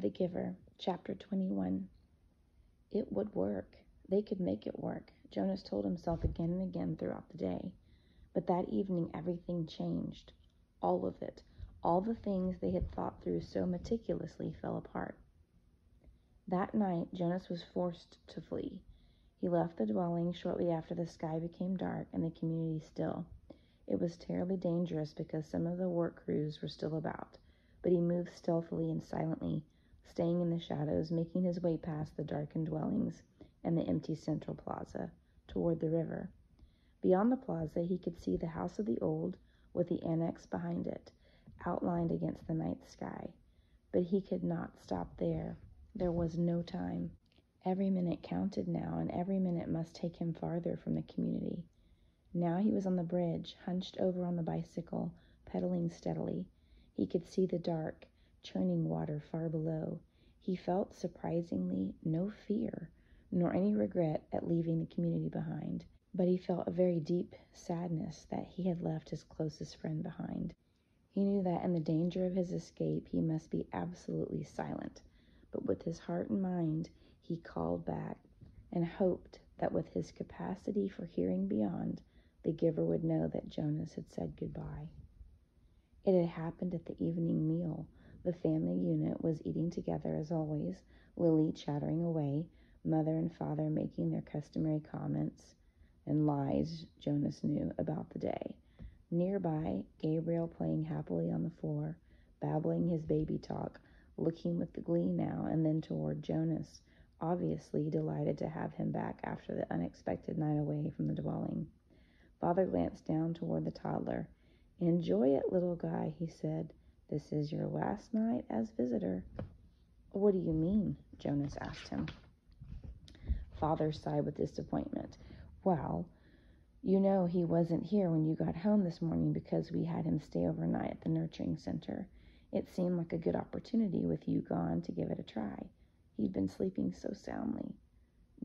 The Giver, Chapter 21. It would work. They could make it work, Jonas told himself again and again throughout the day. But that evening everything changed. All of it. All the things they had thought through so meticulously fell apart. That night, Jonas was forced to flee. He left the dwelling shortly after the sky became dark and the community still. It was terribly dangerous because some of the work crews were still about, but he moved stealthily and silently, staying in the shadows, making his way past the darkened dwellings and the empty central plaza, toward the river. Beyond the plaza, he could see the house of the old, with the annex behind it, outlined against the night sky. But he could not stop there. There was no time. Every minute counted now, and every minute must take him farther from the community. Now he was on the bridge, hunched over on the bicycle, pedaling steadily. He could see the dark, churning water far below. He felt, surprisingly, no fear, nor any regret at leaving the community behind. But he felt a very deep sadness that he had left his closest friend behind. He knew that in the danger of his escape he must be absolutely silent. But with his heart and mind, he called back and hoped that with his capacity for hearing beyond, the Giver would know that Jonas had said goodbye. It had happened at the evening meal. The family unit was eating together as always, Lily chattering away, mother and father making their customary comments and lies, Jonas knew, about the day. Nearby, Gabriel playing happily on the floor, babbling his baby talk, looking with glee now and then toward Jonas, obviously delighted to have him back after the unexpected night away from the dwelling. Father glanced down toward the toddler. "Enjoy it, little guy," he said. "This is your last night as visitor." "What do you mean?" Jonas asked him. Father sighed with disappointment. "Well, you know he wasn't here when you got home this morning because we had him stay overnight at the nurturing center. It seemed like a good opportunity with you gone to give it a try. He'd been sleeping so soundly."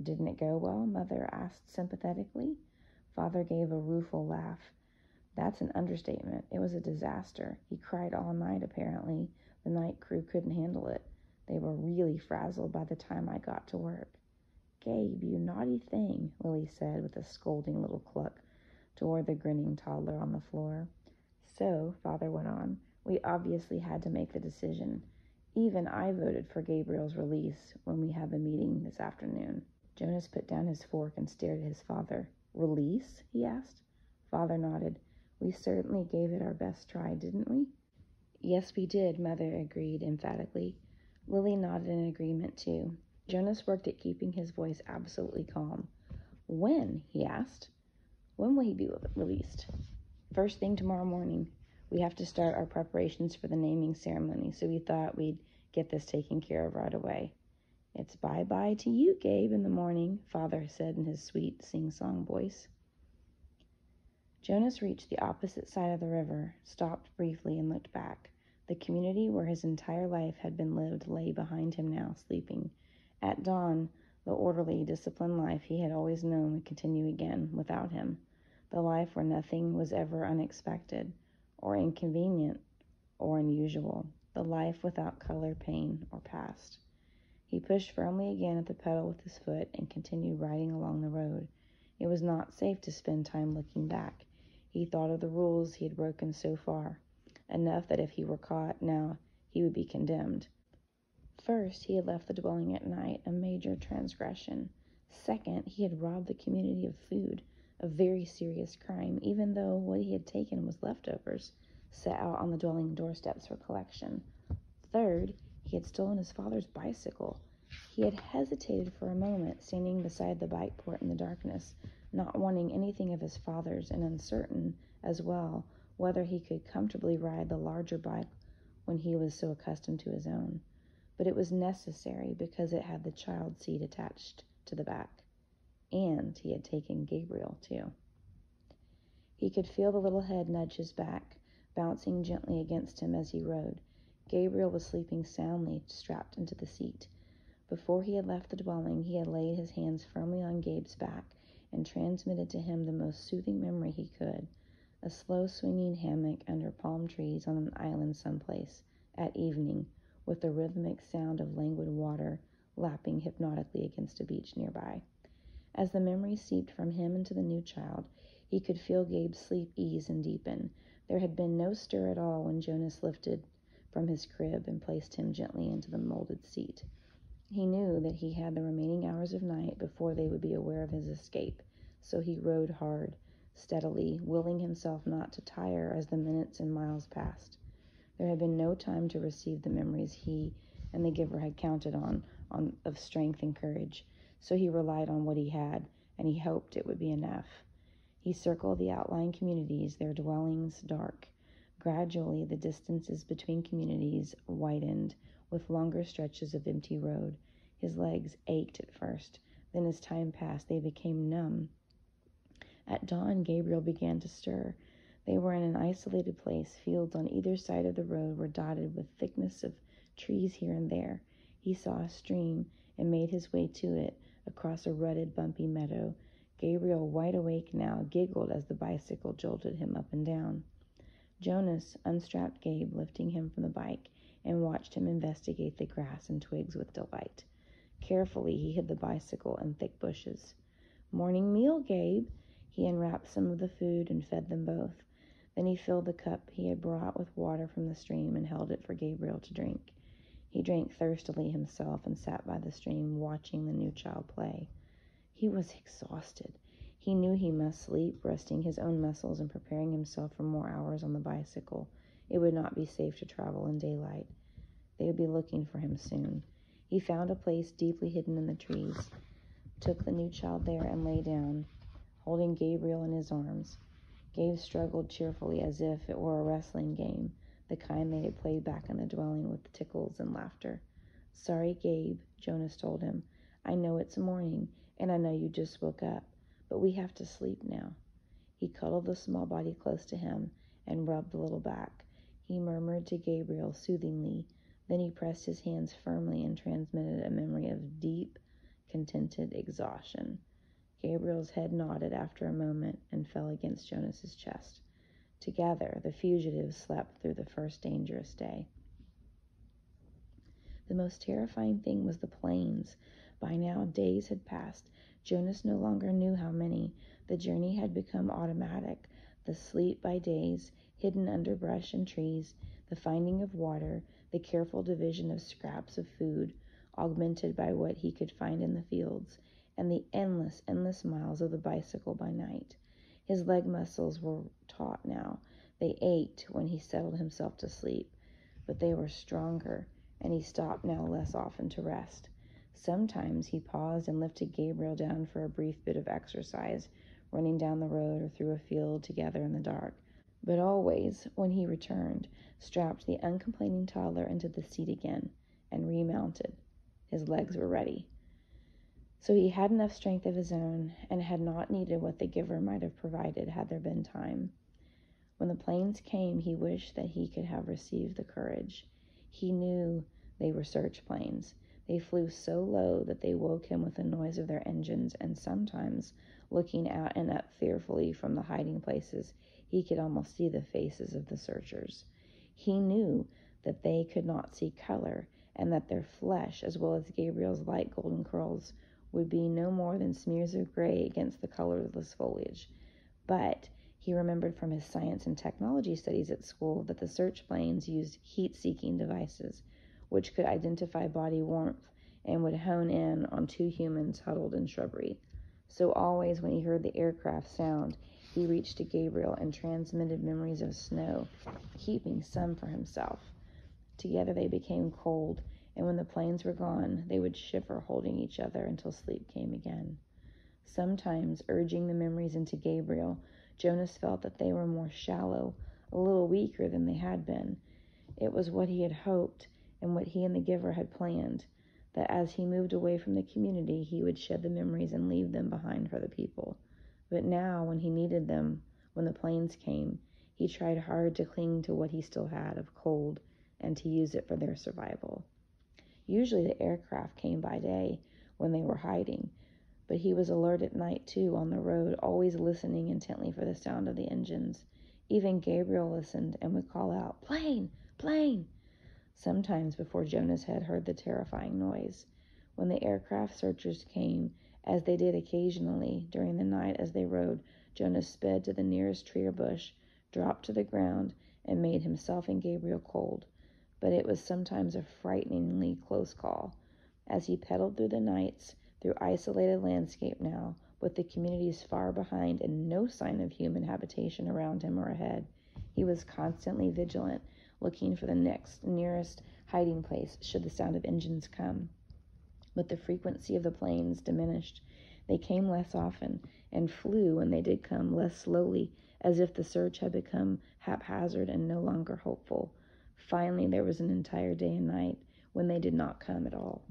"Didn't it go well?" Mother asked sympathetically. Father gave a rueful laugh. "That's an understatement. It was a disaster. He cried all night, apparently. The night crew couldn't handle it. They were really frazzled by the time I got to work." "Gabe, you naughty thing," Lily said with a scolding little cluck toward the grinning toddler on the floor. "So," Father went on, "we obviously had to make the decision. Even I voted for Gabriel's release when we had the meeting this afternoon." Jonas put down his fork and stared at his father. "Release?" he asked. Father nodded. "We certainly gave it our best try, didn't we?" "Yes, we did," Mother agreed emphatically. Lily nodded in agreement, too. Jonas worked at keeping his voice absolutely calm. "When?" he asked. "When will he be released?" "First thing tomorrow morning. We have to start our preparations for the naming ceremony, so we thought we'd get this taken care of right away." "It's bye-bye to you, Gabe, in the morning," Father said in his sweet sing-song voice. Jonas reached the opposite side of the river, stopped briefly, and looked back. The community where his entire life had been lived lay behind him now, sleeping. At dawn, the orderly, disciplined life he had always known would continue again, without him. The life where nothing was ever unexpected, or inconvenient, or unusual. The life without color, pain, or past. He pushed firmly again at the pedal with his foot and continued riding along the road. It was not safe to spend time looking back. He thought of the rules he had broken so far. Enough that if he were caught now, he would be condemned. First, he had left the dwelling at night, a major transgression. Second, he had robbed the community of food, a very serious crime, even though what he had taken was leftovers, set out on the dwelling doorsteps for collection. Third, he had stolen his father's bicycle. He had hesitated for a moment, standing beside the bike port in the darkness, not wanting anything of his father's and uncertain, as well, whether he could comfortably ride the larger bike when he was so accustomed to his own. But it was necessary because it had the child seat attached to the back. And he had taken Gabriel, too. He could feel the little head nudge his back, bouncing gently against him as he rode. Gabriel was sleeping soundly, strapped into the seat. Before he had left the dwelling, he had laid his hands firmly on Gabe's back and transmitted to him the most soothing memory he could. A slow swinging hammock under palm trees on an island someplace, at evening, with the rhythmic sound of languid water lapping hypnotically against a beach nearby. As the memory seeped from him into the new child, he could feel Gabe's sleep ease and deepen. There had been no stir at all when Jonas lifted from his crib and placed him gently into the molded seat. He knew that he had the remaining hours of night before they would be aware of his escape, so he rode hard, steadily, willing himself not to tire as the minutes and miles passed. There had been no time to receive the memories he and the giver had counted on of strength and courage, so he relied on what he had, and he hoped it would be enough. He circled the outlying communities, their dwellings dark. Gradually, the distances between communities widened, with longer stretches of empty road. His legs ached at first. Then as time passed, they became numb. At dawn, Gabriel began to stir. They were in an isolated place. Fields on either side of the road were dotted with thickness of trees here and there. He saw a stream and made his way to it across a rutted, bumpy meadow. Gabriel, wide awake now, giggled as the bicycle jolted him up and down. Jonas unstrapped Gabe, lifting him from the bike, and watched him investigate the grass and twigs with delight. Carefully, he hid the bicycle in thick bushes. "Morning meal, Gabe." He unwrapped some of the food and fed them both. Then he filled the cup he had brought with water from the stream and held it for Gabriel to drink. He drank thirstily himself and sat by the stream, watching the new child play. He was exhausted. He knew he must sleep, resting his own muscles and preparing himself for more hours on the bicycle. It would not be safe to travel in daylight. They would be looking for him soon. He found a place deeply hidden in the trees, took the new child there, and lay down, holding Gabriel in his arms. Gabe struggled cheerfully as if it were a wrestling game, the kind they had played back in the dwelling with tickles and laughter. "Sorry, Gabe," Jonas told him. "I know it's morning, and I know you just woke up, but we have to sleep now." He cuddled the small body close to him and rubbed the little back. He murmured to Gabriel soothingly. Then he pressed his hands firmly and transmitted a memory of deep, contented exhaustion. Gabriel's head nodded after a moment and fell against Jonas's chest. Together, the fugitives slept through the first dangerous day. The most terrifying thing was the plains. By now, days had passed. Jonas no longer knew how many. The journey had become automatic. The sleep by days, hidden under brush and trees, the finding of water, the careful division of scraps of food, augmented by what he could find in the fields, and the endless miles of the bicycle by night. His leg muscles were taut now. They ached when he settled himself to sleep, but they were stronger, and he stopped now less often to rest. Sometimes he paused and lifted Gabriel down for a brief bit of exercise, running down the road or through a field together in the dark. But always, when he returned, strapped the uncomplaining toddler into the seat again and remounted. His legs were ready. So he had enough strength of his own and had not needed what the giver might have provided had there been time. When the planes came, he wished that he could have received the courage. He knew they were search planes. They flew so low that they woke him with the noise of their engines, and sometimes, looking out and up fearfully from the hiding places, he could almost see the faces of the searchers. He knew that they could not see color, and that their flesh, as well as Gabriel's light golden curls, would be no more than smears of gray against the colorless foliage. But he remembered from his science and technology studies at school that the search planes used heat-seeking devices, which could identify body warmth and would hone in on two humans huddled in shrubbery. So always when he heard the aircraft sound, he reached to Gabriel and transmitted memories of snow, keeping some for himself. Together they became cold, and when the planes were gone, they would shiver holding each other until sleep came again. Sometimes, urging the memories into Gabriel, Jonas felt that they were more shallow, a little weaker than they had been. It was what he had hoped and what he and the giver had planned, that as he moved away from the community, he would shed the memories and leave them behind for the people. But now, when he needed them, when the planes came, he tried hard to cling to what he still had of cold and to use it for their survival. Usually the aircraft came by day when they were hiding, but he was alert at night too, on the road, always listening intently for the sound of the engines. Even Gabriel listened and would call out, "Plane! Plane!" sometimes before Jonas had heard the terrifying noise. When the aircraft searchers came, as they did occasionally during the night as they rode, Jonas sped to the nearest tree or bush, dropped to the ground, and made himself and Gabriel cold. But it was sometimes a frighteningly close call. As he pedaled through the nights, through isolated landscape now, with the communities far behind and no sign of human habitation around him or ahead, he was constantly vigilant, looking for the nearest hiding place should the sound of engines come. But the frequency of the planes diminished. They came less often, and flew when they did come less slowly, as if the search had become haphazard and no longer hopeful. Finally, there was an entire day and night when they did not come at all.